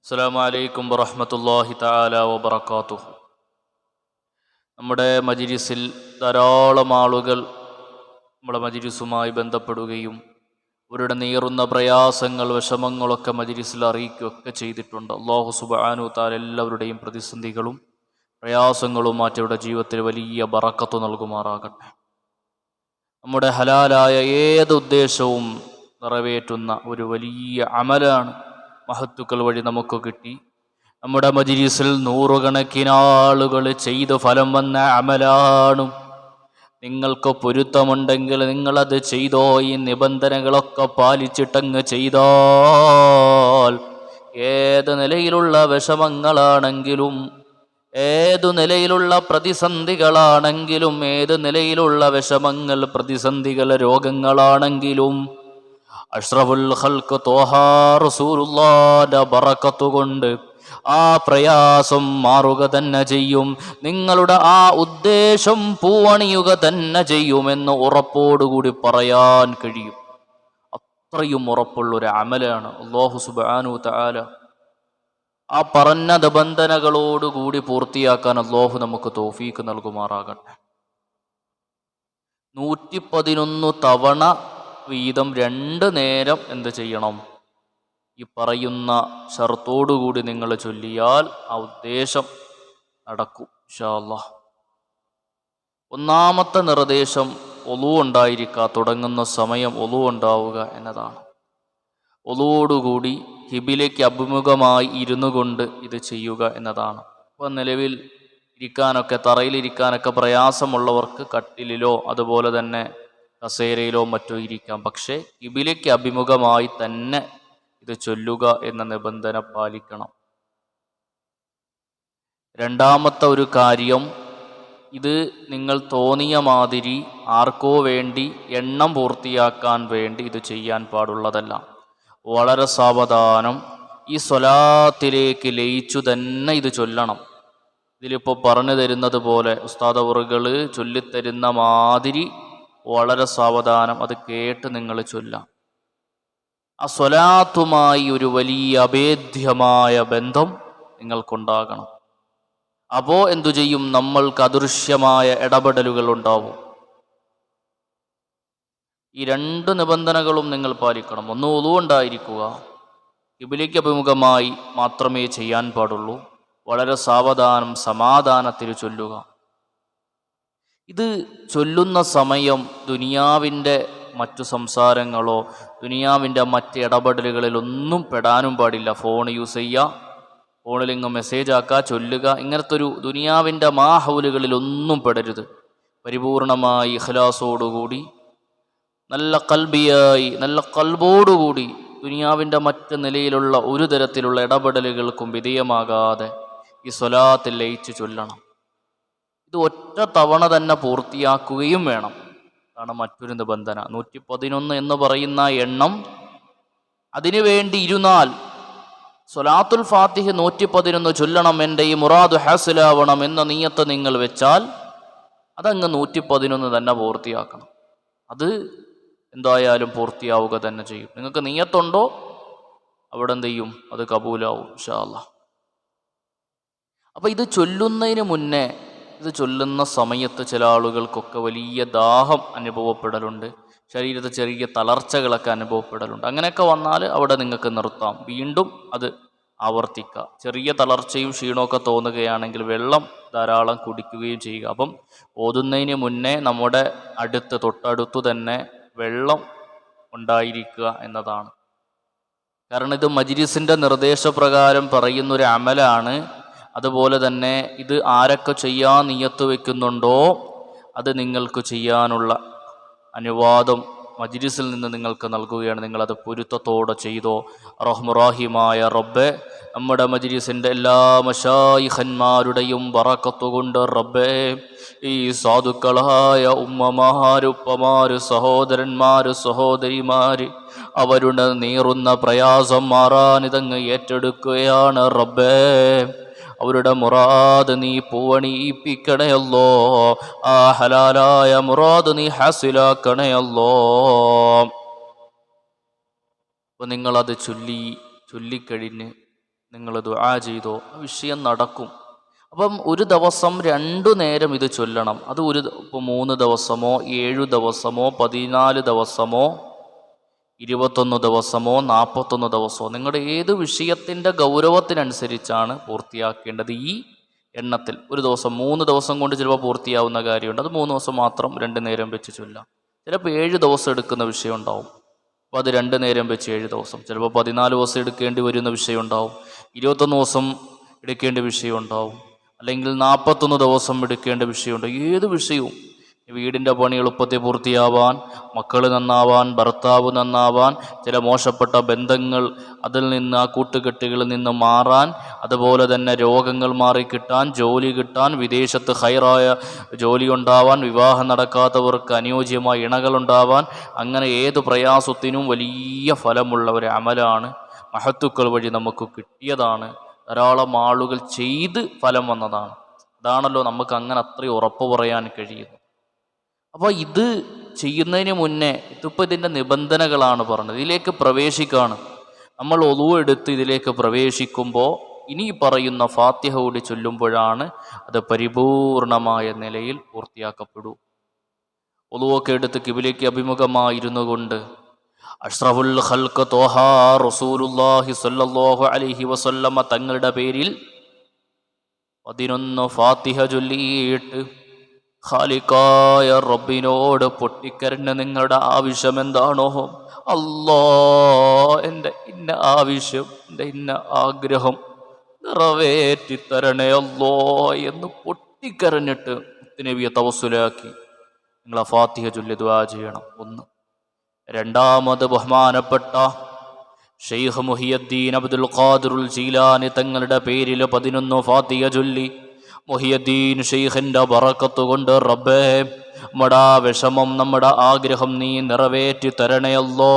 അസ്സലാമു അലൈക്കും വറഹ്മത്തുള്ളാഹി തആല വബറകാതുഹു. നമ്മുടെ മജ്‌ലിസിൽ ധാരാളം ആളുകൾ നമ്മുടെ മജ്‌ലിസുമായി ബന്ധപ്പെടുകയും അവരുടെ നീറുന്ന പ്രയാസങ്ങൾ, വിഷമങ്ങളൊക്കെ മജ്‌ലിസിൽ അറിയിക്കുകയൊക്കെ ചെയ്തിട്ടുണ്ട്. അല്ലാഹു സുബ്ഹാനഹു തആല എല്ലാവരുടെയും പ്രതിസന്ധികളും പ്രയാസങ്ങളും മാറ്റി അവരുടെ ജീവിതത്തിൽ വലിയ ബറക്കത്ത് നൽകുമാറാകട്ടെ. നമ്മുടെ ഹലാലായ ഏത് ഉദ്ദേശവും നിറവേറ്റുന്ന ഒരു വലിയ അമലാണ് മഹത്തുക്കൾ വഴി നമുക്ക് കിട്ടി. നമ്മുടെ മജ്‌ലിസിൽ നൂറുകണക്കിന് ആളുകൾ ചെയ്ത് ഫലം വന്ന അമലാണ്. നിങ്ങൾക്ക് പൊരുത്തമുണ്ടെങ്കിൽ നിങ്ങളത് ചെയ്തോ. ഈ നിബന്ധനകളൊക്കെ പാലിച്ചിട്ടങ്ങ് ചെയ്താൽ ഏത് നിലയിലുള്ള വിഷമങ്ങളാണെങ്കിലും, ഏതു നിലയിലുള്ള പ്രതിസന്ധികളാണെങ്കിലും, ഏത് നിലയിലുള്ള വിഷമങ്ങൾ, പ്രതിസന്ധികൾ, രോഗങ്ങളാണെങ്കിലും അഷ്റഫുൽ ഖൽഖ് ത്വാഹ റസൂലുള്ളാഹിന്റെ ബറക്കത്ത് കൊണ്ട് ആ പ്രയാസം മാറുക തന്നെ ചെയ്യും. നിങ്ങളുടെ ആ ഉദ്ദേശം പൂവണിയുക തന്നെ ചെയ്യുമെന്ന് ഉറപ്പോടുകൂടി പറയാൻ കഴിയും. അത്രയും ഉറപ്പുള്ളൊരു അമലാണ്. അല്ലാഹു സുബ്ഹാനഹു തആല ആ പറഞ്ഞ നിബന്ധനകളോടുകൂടി പൂർത്തിയാക്കാൻ അല്ലാഹു നമുക്ക് തൗഫീക്ക് നൽകുമാറാകട്ടെ. 111 തവണ വീതം 2 നേരം എന്ത് ചെയ്യണം? ഈ പറയുന്ന ഷർത്തോടുകൂടി നിങ്ങൾ ചൊല്ലിയാൽ ആ ഉദ്ദേശം നടക്കും ഇൻഷാ അല്ലാഹ്. ഒന്നാമത്തെ നിർദ്ദേശം ഒളു ഉണ്ടായിരിക്കുക, തുടങ്ങുന്ന സമയം ഒളു ഉണ്ടാവുക എന്നതാണ്. ഒളുവോടുകൂടി ഖിബിലയ്ക്ക് അഭിമുഖമായി ഇരുന്നു കൊണ്ട് ഇത് ചെയ്യുക എന്നതാണ്. അപ്പോൾ നിലവിൽ ഇരിക്കാനൊക്കെ, തറയിലിരിക്കാനൊക്കെ പ്രയാസമുള്ളവർക്ക് കട്ടിലിലോ അതുപോലെ തന്നെ കസേരയിലോ മറ്റോ ഇരിക്കാം. പക്ഷേ ഖിബിലയ്ക്ക് അഭിമുഖമായി തന്നെ ഇത് ചൊല്ലുക എന്ന നിബന്ധന പാലിക്കണം. രണ്ടാമത്തെ ഒരു കാര്യം, ഇത് നിങ്ങൾ തോന്നിയ മാതിരി ആർക്കോ വേണ്ടി എണ്ണം പൂർത്തിയാക്കാൻ വേണ്ടി ഇത് ചെയ്യാൻ പാടുള്ളതല്ല. വളരെ സാവധാനം ഈ സ്വലാത്തിലേക്ക് ലയിച്ചു തന്നെ ഇത് ചൊല്ലണം. ഇതിലിപ്പോൾ പറഞ്ഞു തരുന്നത് പോലെ ഉസ്താദ് അവറുകൾ ചൊല്ലിത്തരുന്ന മാതിരി വളരെ സാവധാനം അത് കേട്ട് നിങ്ങൾ ചൊല്ലാം. ആ സ്വലാത്തുമായി ഒരു വലിയ അഭേദ്യമായ ബന്ധം നിങ്ങൾക്കുണ്ടാകണം. അപ്പോൾ എന്തു ചെയ്യും? നമ്മൾക്ക് അദൃശ്യമായ ഇടപെടലുകൾ ഉണ്ടാവും. ഈ 2 നിബന്ധനകളും നിങ്ങൾ പാലിക്കണം. ഒന്ന്, ഒളു ഉണ്ടായിരിക്കുക, ഖിബിലയ്ക്ക് അഭിമുഖമായി മാത്രമേ ചെയ്യാൻ പാടുള്ളൂ. വളരെ സാവധാനം സമാധാനത്തിൽ ചൊല്ലുക. ഇത് ചൊല്ലുന്ന സമയം ദുനിയാവിൻ്റെ മറ്റു സംസാരങ്ങളോ ദുനിയാവിൻ്റെ മറ്റ് ഇടപെടലുകളിലൊന്നും പെടാനും പാടില്ല. ഫോൺ യൂസ് ചെയ്യുക, ഫോണിലിങ്ങ് മെസ്സേജ് ആക്കുക, ചൊല്ലുക, ഇങ്ങനത്തെ ഒരു ദുനിയാവിൻ്റെ മാഹൗലുകളിലൊന്നും പെടരുത്. പരിപൂർണമായി ഇഖ്ലാസോടുകൂടി, നല്ല കൽബിയായി, നല്ല കൽബോടുകൂടി ദുനിയാവിൻ്റെ മറ്റ് നിലയിലുള്ള ഒരു തരത്തിലുള്ള ഇടപെടലുകൾക്കും വിധേയമാകാതെ ഈ സ്വലാത്തിൽ ലയിച്ച് ചൊല്ലണം. ഇത് ഒറ്റ തവണ തന്നെ പൂർത്തിയാക്കുകയും വേണം. അതാണ് മറ്റൊരു നിബന്ധന. 111 എന്ന് പറയുന്ന എണ്ണം അതിനു വേണ്ടി ഇരുന്നാൽ, സ്വലാത്തുൽ ഫാത്തിഹ് 111 ചൊല്ലണം, എൻ്റെ ഈ മുറാദ് ഹാസിലാവണം എന്ന നിയ്യത്ത് നിങ്ങൾ വെച്ചാൽ അതങ്ങ് 111 തന്നെ പൂർത്തിയാക്കണം. അത് എന്തായാലും പൂർത്തിയാവുക തന്നെ ചെയ്യും. നിങ്ങൾക്ക് നിയ്യത്തുണ്ടോ അവിടെ എന്ത് ചെയ്യും? അത് കബൂലാവും ഇൻഷാ അല്ലാഹ്. അപ്പോൾ ഇത് ചൊല്ലുന്നതിന് മുന്നേ, ഇത് ചൊല്ലുന്ന സമയത്ത് ചില ആളുകൾക്കൊക്കെ വലിയ ദാഹം അനുഭവപ്പെടലുണ്ട്, ശരീരത്തിൽ ചെറിയ തളർച്ചകളൊക്കെ അനുഭവപ്പെടലുണ്ട്. അങ്ങനെയൊക്കെ വന്നാൽ അവിടെ നിങ്ങൾക്ക് നിർത്താം, വീണ്ടും അത് ആവർത്തിക്കുക. ചെറിയ തളർച്ചയും ക്ഷീണമൊക്കെ തോന്നുകയാണെങ്കിൽ വെള്ളം ധാരാളം കുടിക്കുകയും ചെയ്യുക. അപ്പം ഓതുന്നതിന് മുന്നേ നമ്മുടെ തൊട്ടടുത്തു തന്നെ വെള്ളം ഉണ്ടായിരിക്കുക എന്നതാണ്. കാരണം ഇത് മജ്‌ലിസിൻ്റെ നിർദ്ദേശപ്രകാരം പറയുന്നൊരു അമലാണ്. അതുപോലെ തന്നെ ഇത് ആരൊക്കെ ചെയ്യാൻ നിയ്യത്ത് വയ്ക്കുന്നുണ്ടോ അത് നിങ്ങൾക്ക് ചെയ്യാനുള്ള അനുവാദം മജ്‌ലിസിൽ നിന്ന് നിങ്ങൾക്ക് നൽകുകയാണ്. നിങ്ങളത് പൊരുത്തത്തോടെ ചെയ്തോ. റഹ്മുറാഹിമായ റബ്ബേ, നമ്മുടെ മജ്‌ലിസിൻ്റെ എല്ലാ മശായിഖന്മാരുടെയും ബറക്കത്ത് കൊണ്ട് റബ്ബേ, ഈ സാധുക്കളായ ഉമ്മമാര്, ഉപ്പമാര്, സഹോദരന്മാര്, സഹോദരിമാര്, അവരുടെ നീറുന്ന പ്രയാസം മാറാൻ ഇതങ്ങ് ഏറ്റെടുക്കുകയാണ് റബ്ബേ. അവരുടെ മുറാദ് നീ പൂവണിയിപ്പിക്കണയല്ലോ. ആ ഹലാലായ മുറാദ് നീ ഹാസിലാക്കണയല്ലോ. അപ്പോൾ നിങ്ങളത് ചൊല്ലിക്കഴിഞ്ഞ് നിങ്ങൾ ദുആ ചെയ്തോ, ആ വിഷയം നടക്കും. അപ്പം ഒരു ദിവസം 2 നേരം ഇത് ചൊല്ലണം. അത് ഇപ്പോൾ 3 ദിവസമോ 7 ദിവസമോ 14 ദിവസമോ 21 ദിവസമോ 41 ദിവസമോ നിങ്ങളുടെ ഏത് വിഷയത്തിൻ്റെ ഗൗരവത്തിനനുസരിച്ചാണ് പൂർത്തിയാക്കേണ്ടത്. ഈ എണ്ണത്തിൽ ഒരു ദിവസം 3 ദിവസം കൊണ്ട് ചിലപ്പോൾ പൂർത്തിയാവുന്ന കാര്യമുണ്ട്. അത് 3 ദിവസം മാത്രം 2 നേരം വെച്ച് ചൊല്ലാം. ചിലപ്പോൾ 7 ദിവസം എടുക്കുന്ന വിഷയം ഉണ്ടാവും. അപ്പോൾ അത് 2 നേരം വെച്ച് 7 ദിവസം. ചിലപ്പോൾ 14 ദിവസം എടുക്കേണ്ടി വരുന്ന വിഷയം ഉണ്ടാവും. 21 ദിവസം എടുക്കേണ്ട വിഷയം ഉണ്ടാവും. അല്ലെങ്കിൽ 41 ദിവസം എടുക്കേണ്ട വിഷയമുണ്ട്. ഏത് വിഷയവും, വീടിൻ്റെ പണി എളുപ്പത്തിൽ പൂർത്തിയാവാൻ, മക്കൾ നന്നാവാൻ, ഭർത്താവ് നന്നാവാൻ, ചില മോശപ്പെട്ട ബന്ധങ്ങൾ അതിൽ നിന്ന്, ആ കൂട്ടുകെട്ടുകളിൽ നിന്ന് മാറാൻ, അതുപോലെ തന്നെ രോഗങ്ങൾ മാറിക്കിട്ടാൻ, ജോലി കിട്ടാൻ, വിദേശത്ത് ഹൈറായ ജോലി ഉണ്ടാവാൻ, വിവാഹം നടക്കാത്തവർക്ക് അനുയോജ്യമായ ഇണകളുണ്ടാവാൻ, അങ്ങനെ ഏത് പ്രയാസത്തിനും വലിയ ഫലമുള്ള ഒരു അമലാണ്. മഹത്തുക്കൾ വഴി നമുക്ക് കിട്ടിയതാണ്. ധാരാളം ആളുകൾ ചെയ്ത് ഫലം വന്നതാണ്. അതാണല്ലോ നമുക്ക് അങ്ങനെ അത്രയും ഉറപ്പ് പറയാൻ കഴിയുന്നത്. അപ്പോൾ ഇത് ചെയ്യുന്നതിന് മുന്നേ ഇതിപ്പോൾ ഇതിൻ്റെ നിബന്ധനകളാണ് പറഞ്ഞത്. ഇതിലേക്ക് പ്രവേശിക്കാണ് നമ്മൾ ഒളു എടുത്ത് ഇതിലേക്ക് പ്രവേശിക്കുമ്പോൾ ഇനി പറയുന്ന ഫാത്തിഹ കൂടി ചൊല്ലുമ്പോഴാണ് അത് പരിപൂർണമായ നിലയിൽ പൂർത്തിയാക്കപ്പെടൂ. ഒളുവൊക്കെ എടുത്ത് ഖിബിലയ്ക്ക് അഭിമുഖമായിരുന്നു കൊണ്ട് അഷ്റഫുൽ ഖൽഖ് ത്വഹ റസൂലുള്ളാഹി സ്വല്ലല്ലാഹു അലൈഹി വസല്ലമ തങ്ങളുടെ പേരിൽ 11 ഫാത്തിഹ ചൊല്ലിയിട്ട് ഖാലിഖായ റബ്ബിനോട് പൊട്ടിക്കരഞ്ഞ് നിങ്ങളുടെ ആവശ്യം എന്താണോ, അല്ലാ എൻ്റെ ഇന്ന ആവശ്യം, എൻ്റെ ഇന്ന ആഗ്രഹം നിറവേറ്റിത്തരണേ അല്ലോ എന്ന് പൊട്ടിക്കരഞ്ഞിട്ട് നബിയെ തവസ്സുലാക്കി നിങ്ങൾ ആ ഫാത്തിഹ ചൊല്ലി ദുആ ചെയ്യണം. 1. 2, ബഹുമാനപ്പെട്ട ഷെയ്ഖ് മുഹിയുദ്ദീൻ അബ്ദുൽ ഖാദിറുൽ ജീലാനി തങ്ങളുടെ പേരിൽ 11 ഫാത്തിഹ ചൊല്ലി മുഹിയുദ്ദീൻ ഷെയ്ഖിൻ്റെ ബറക്കത്ത് കൊണ്ട് റബ്ബേ നമ്മുടെ വിഷമം, നമ്മുടെ ആഗ്രഹം നീ നിറവേറ്റി തരണയല്ലോ.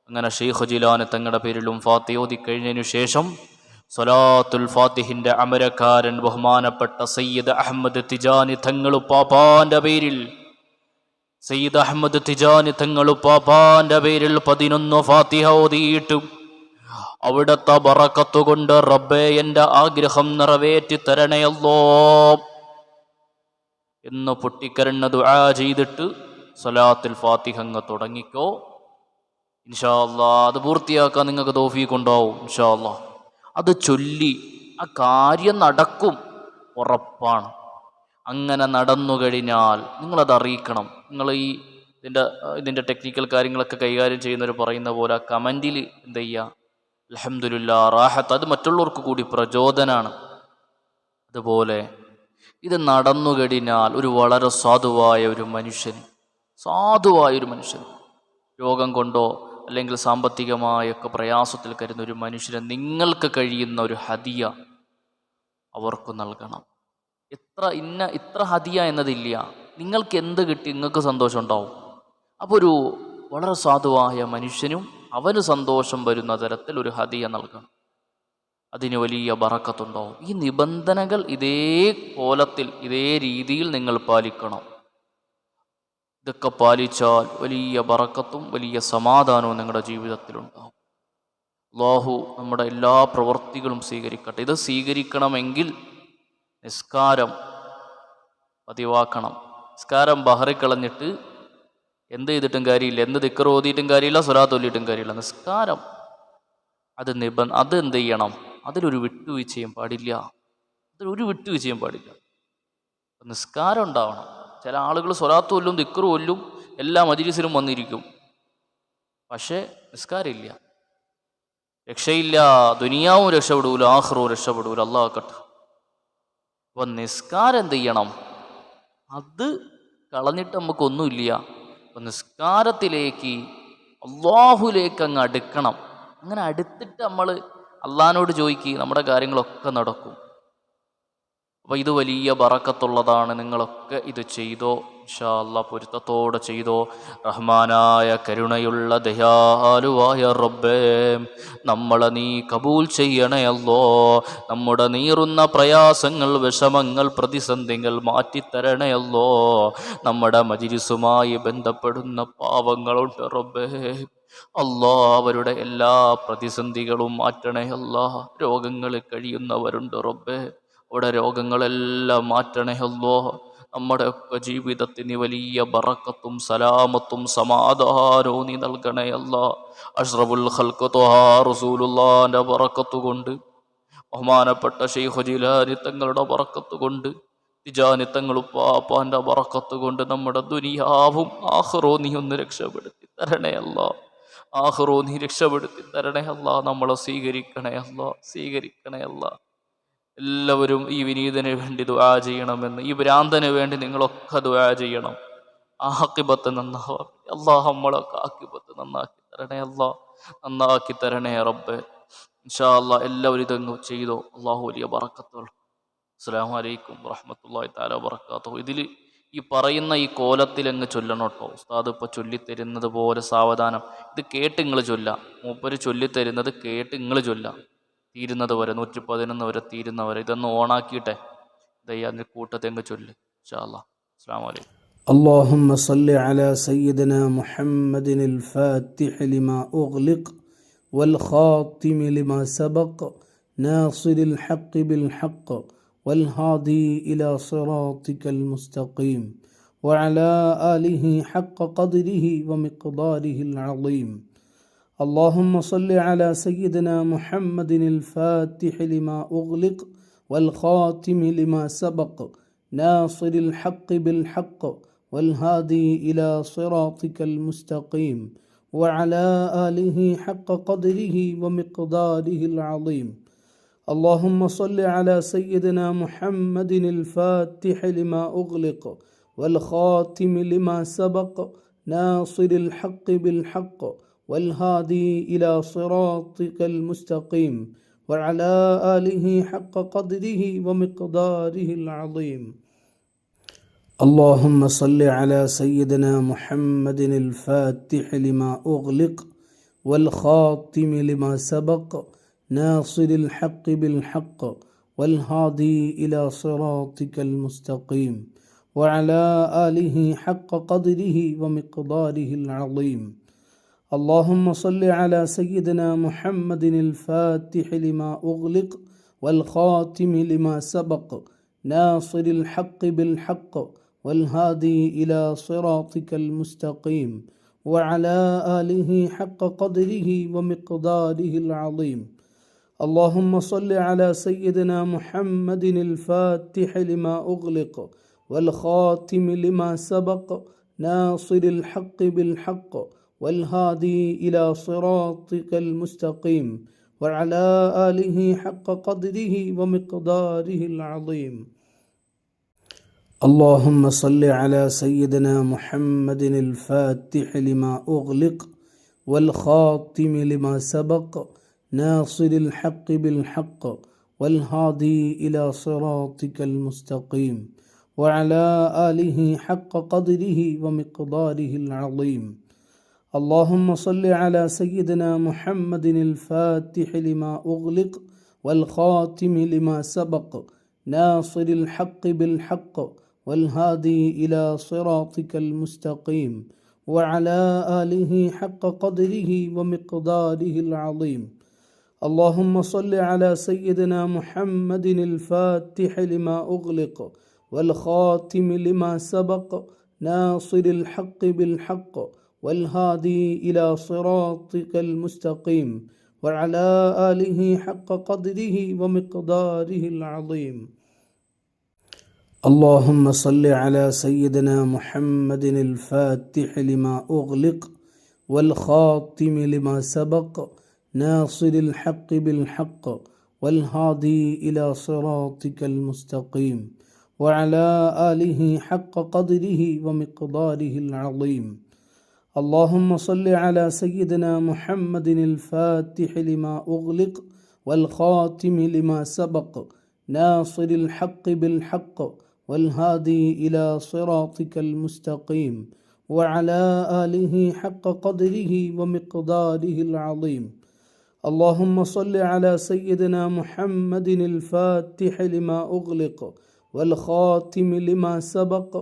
അങ്ങനെ ഷെയ്ഖ് ജീലാനി തങ്ങളുടെ പേരിലും ഫാത്തിഹ ഓതിക്കഴിഞ്ഞതിനു ശേഷം സ്വലാത്തുൽ ഫാത്തിഹിൻ്റെ അമരക്കാരൻ ബഹുമാനപ്പെട്ട സയ്യിദ് അഹമ്മദ് തിജാനി തങ്ങളുപ്പാപ്പാൻ്റെ പേരിൽ സയ്യിദ് അഹമ്മദ് തിജാനി തങ്ങളുപ്പാപ്പാൻ്റെ പേരിൽ 11 ഫാത്തിഹ ഓതിയിട്ട് അവിടുത്തെ ബറക്കത്ത് കൊണ്ട് റബ്ബേ എൻ്റെ ആഗ്രഹം നിറവേറ്റി തരണയല്ലോ എന്ന് പൊട്ടിക്കരഞ്ഞ ദുആ ചെയ്തിട്ട് സ്വലാത്തുൽ ഫാത്തിഹ അങ്ങ് തുടങ്ങിക്കോ. ഇൻഷാ അല്ലാഹ് അത് പൂർത്തിയാക്കാൻ നിങ്ങൾക്ക് തൗഫീഖ് ഉണ്ടാവും. ഇൻഷാ അല്ലാഹ് അത് ചൊല്ലി ആ കാര്യം നടക്കും, ഉറപ്പാണ്. അങ്ങനെ നടന്നു കഴിഞ്ഞാൽ നിങ്ങളത് അറിയിക്കണം. നിങ്ങൾ ഇതിൻ്റെ ടെക്നിക്കൽ കാര്യങ്ങളൊക്കെ കൈകാര്യം ചെയ്യുന്നവർ പറയുന്ന പോലെ ആ കമൻറ്റിൽ എന്ത് ചെയ്യുക, അൽഹംദുലില്ലാ റാഹത്ത്, അത് മറ്റുള്ളവർക്ക് കൂടി പ്രചോദനമാണ്. അതുപോലെ ഇത് നടന്നു കഴിഞ്ഞാൽ ഒരു വളരെ സാധുവായ ഒരു മനുഷ്യന് രോഗം കൊണ്ടോ അല്ലെങ്കിൽ സാമ്പത്തികമായൊക്കെ പ്രയാസത്തിൽ കരുതുന്ന ഒരു മനുഷ്യന് നിങ്ങൾക്ക് കഴിയുന്ന ഒരു ഹദിയ അവർക്ക് നൽകണം. ഇത്ര ഹദിയ എന്നതില്ല, നിങ്ങൾക്ക് എന്ത് കിട്ടി നിങ്ങൾക്ക് സന്തോഷം ഉണ്ടാവും. അപ്പോൾ ഒരു വളരെ സാധുവായ മനുഷ്യനും അവന് സന്തോഷം വരുന്ന തരത്തിൽ ഒരു ഹദിയ നൽകണം. അതിന് വലിയ ബറക്കത്തുണ്ടാവും. ഈ നിബന്ധനകൾ ഇതേ കോലത്തിൽ ഇതേ രീതിയിൽ നിങ്ങൾ പാലിക്കണം. ഇതൊക്കെ പാലിച്ചാൽ വലിയ ബറക്കത്തും വലിയ സമാധാനവും നിങ്ങളുടെ ജീവിതത്തിലുണ്ടാവും. അല്ലാഹു നമ്മുടെ എല്ലാ പ്രവൃത്തികളും സ്വീകരിക്കട്ടെ. ഇത് സ്വീകരിക്കണമെങ്കിൽ നിസ്കാരം പതിവാക്കണം. നിസ്കാരം ബഹറിക്കളഞ്ഞിട്ട് എന്ത് ചെയ്തിട്ടും കാര്യമില്ല, എന്ത് ദിക്ർ ഓതിയിട്ടും കാര്യമില്ല, സ്വലാത്ത് ചൊല്ലിയിട്ടും കാര്യമില്ല. നിസ്കാരം അത് എന്ത് ചെയ്യണം, അതിലൊരു വിട്ടുവീഴ്ചയും പാടില്ല. നിസ്കാരം ഉണ്ടാവണം. ചില ആളുകൾ സ്വലാത്ത് കൊല്ലും, ദിക്ർ കൊല്ലും, എല്ലാ മജ്‌ലിസിലും വന്നിരിക്കും, പക്ഷേ നിസ്കാരമില്ല. രക്ഷയില്ല, ദുനിയാവും രക്ഷപ്പെടൂല, ആഖിറവും രക്ഷപ്പെടൂല. അല്ലാഹു ആക്കട്ടെ. അപ്പോൾ നിസ്കാരം എന്ത് ചെയ്യണം, അത് കളഞ്ഞിട്ട് നമുക്കൊന്നുമില്ല. അപ്പോൾ നിസ്കാരത്തിലേക്ക് അല്ലാഹുലേക്ക് അങ്ങ് അടുക്കണം. അങ്ങനെ അടുത്തിട്ട് നമ്മൾ അള്ളാഹിനോട് ചോദിക്കുക, നമ്മുടെ കാര്യങ്ങളൊക്കെ നടക്കും. അപ്പോൾ ഇത് വലിയ ബറക്കത്തുള്ളതാണ്. നിങ്ങളൊക്കെ ഇത് ചെയ്തോ, ഇൻഷാ അല്ലാഹ് പൊരുത്തത്തോടെ ചെയ്തോ. റഹ്മാനായ കരുണയുള്ള ദയാലുവായ റബ്ബേ, നമ്മളെ നീ കബൂൽ ചെയ്യണേ അല്ലോ. നമ്മുടെ നീറുന്ന പ്രയാസങ്ങൾ, വിഷമങ്ങൾ, പ്രതിസന്ധികൾ മാറ്റിത്തരണേ അല്ലോ. നമ്മുടെ മജ്‌ലിസുമായി ബന്ധപ്പെടുന്ന പാവങ്ങളുണ്ട് റബ്ബേ, അല്ലാ അവരുടെ എല്ലാ പ്രതിസന്ധികളും മാറ്റണേ അല്ലാ. രോഗങ്ങളിൽ കഴിയുന്നവരുണ്ട് റബ്ബേ, അവിടെ രോഗങ്ങളെല്ലാം മാറ്റണേ അല്ലാ. നമ്മുടെ ഒക്കെ ജീവിതത്തിന് നീ വലിയ ബറക്കത്തും സലാമത്തും സമാധാനവും നീ നൽകണേ അല്ലാ. അഷ്റഫുൽ ഖൽഖ് ത്വഹ റസൂലുള്ളാഹിന്റെ ബറക്കത്ത് കൊണ്ട്, ബഹുമാനപ്പെട്ട ശൈഖ് ജിലാനി തങ്ങളുടെ ബറക്കത്ത് കൊണ്ട്, തിജാനി തങ്ങൾ ഉപ്പാപ്പാന്റെ ബറക്കത്ത് കൊണ്ട് നമ്മുടെ ദുനിയാവും ആഖിറവും നീ ഒന്ന് രക്ഷപ്പെടുത്തി തരണേ അല്ലാ. ആഖിറവും നീ രക്ഷപ്പെടുത്തി തരണേ അല്ലാ. നമ്മളെ സ്വീകരിക്കണേ അല്ലാ, സ്വീകരിക്കണേ അല്ലാ. എല്ലാവരും ഈ വിനീതന് വേണ്ടി ദുആ ചെയ്യണമെന്ന്, ഈ ഭ്രാന്തന് വേണ്ടി നിങ്ങളൊക്കെ ദുആ ചെയ്യണം. ആഖിബത്ത് നന്നാവാൻ അല്ലാഹ് നമ്മളൊക്കെ ആഖിബത്ത് നന്നാക്കി തരണേ അല്ലാ, നന്നാക്കി തരണേ റബ്ബേ. ഇൻഷാ അല്ലാഹ് എല്ലാവരും ഇതങ്ങ് ചെയ്തോ. അല്ലാഹു വലിയ ബറക്കത്തുകൾ. അസ്സലാമു അലൈക്കും വറഹ്മത്തുള്ളാഹി തആല വബറകാതുഹു. ഇതിൽ ഈ പറയുന്ന ഈ കോലത്തിലങ്ങ് ചൊല്ലണം കേട്ടോ. ഉസ്താദ് ഇപ്പോൾ ചൊല്ലിത്തരുന്നത് പോലെ സാവധാനം ഇത് കേട്ട് നിങ്ങൾ ചൊല്ലാം. മൂപ്പര് ചൊല്ലിത്തരുന്നത് കേട്ട് നിങ്ങൾ ചൊല്ലാം. തീരുന്നത് വരെ 111 വരെ തീരുന്നവരെ ഇതൊന്ന് ഓണാക്കിയിട്ടെ ദയ്യാൻ്റെ കൂട്ടത്തെങ്ങ് ചൊല്ല്. ഇൻഷാ അല്ലാഹ്. അസ്സലാമു അലൈക്കും. اللهم صل على سيدنا محمد الفاتح لما أغلق والخاتم لما سبق ناصر الحق بالحق والهادي إلى صراطك المستقيم وعلى آله حق قدره ومقداره العظيم. اللهم صل على سيدنا محمد الفاتح لما أغلق والخاتم لما سبق ناصر الحق بالحق والهادي إلى صراطك المستقيم وعلى آله حق قدره ومقداره العظيم. اللهم صل على سيدنا محمد الفاتح لما أغلق والخاتم لما سبق ناصر الحق بالحق والهادي إلى صراطك المستقيم وعلى آله حق قدره ومقداره العظيم. اللهم صل على سيدنا محمد الفاتح لما أغلق والخاتم لما سبق ناصر الحق بالحق والهادي إلى صراطك المستقيم وعلى آله حق قدره ومقداره العظيم. اللهم صل على سيدنا محمد الفاتح لما أغلق والخاتم لما سبق ناصر الحق بالحق والهادي إلى صراطك المستقيم وعلى آله حق قدره ومقداره العظيم. اللهم صل على سيدنا محمد الفاتح لما أغلق والخاتم لما سبق ناصر الحق بالحق والهادي إلى صراطك المستقيم وعلى آله حق قدره ومقداره العظيم. اللهم صل على سيدنا محمد الفاتح لما أغلق والخاتم لما سبق ناصر الحق بالحق والهادي إلى صراطك المستقيم وعلى آله حق قدره ومقداره العظيم. اللهم صل على سيدنا محمد الفاتح لما أغلق والخاتم لما سبق ناصر الحق بالحق والهادي إلى صراطك المستقيم وعلى آله حق قدره ومقداره العظيم. اللهم صل على سيدنا محمد الفاتح لما أغلق والخاتم لما سبق ناصر الحق بالحق والهادي إلى صراطك المستقيم وعلى آله حق قدره ومقداره العظيم. اللهم صل على سيدنا محمد الفاتح لما أغلق والخاتم لما سبق ناصر الحق بالحق والهادي إلى صراطك المستقيم وعلى آله حق قدره ومقداره العظيم. اللهم صل على سيدنا محمد الفاتح لما أغلق والخاتم لما سبق ناصر الحق بالحق والهادي إلى صراطك المستقيم وعلى آله حق قدره ومقداره العظيم. اللهم صل على سيدنا محمد الفاتح لما أغلق والخاتم لما سبق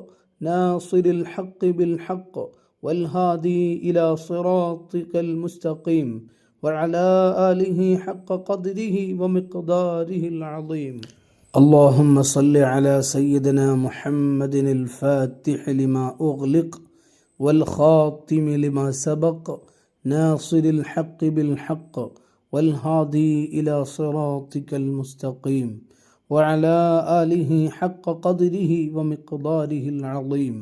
ناصر الحق بالحق والهادي إلى صراطك المستقيم وعلى آله حق قدره ومقداره العظيم. اللهم صل على سيدنا محمد الفاتح لما أغلق والخاتم لما سبق ناصر الحق بالحق والهادي إلى صراطك المستقيم وعلى آله حق قدره ومقداره العظيم.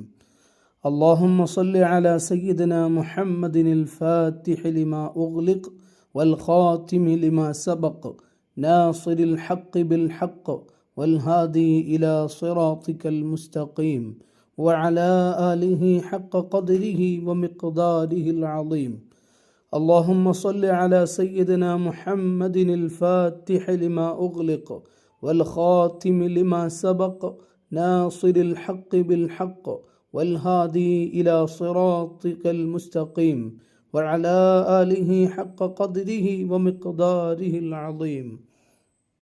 اللهم صل على سيدنا محمد الفاتح لما أغلق والخاتم لما سبق ناصر الحق بالحق والهادي إلى صراطك المستقيم وعلى آله حق قدره ومقداره العظيم. اللهم صل على سيدنا محمد الفاتح لما أغلق والخاتم لما سبق ناصر الحق بالحق والهادي إلى صراطك المستقيم وعلى آله حق قدره ومقداره العظيم.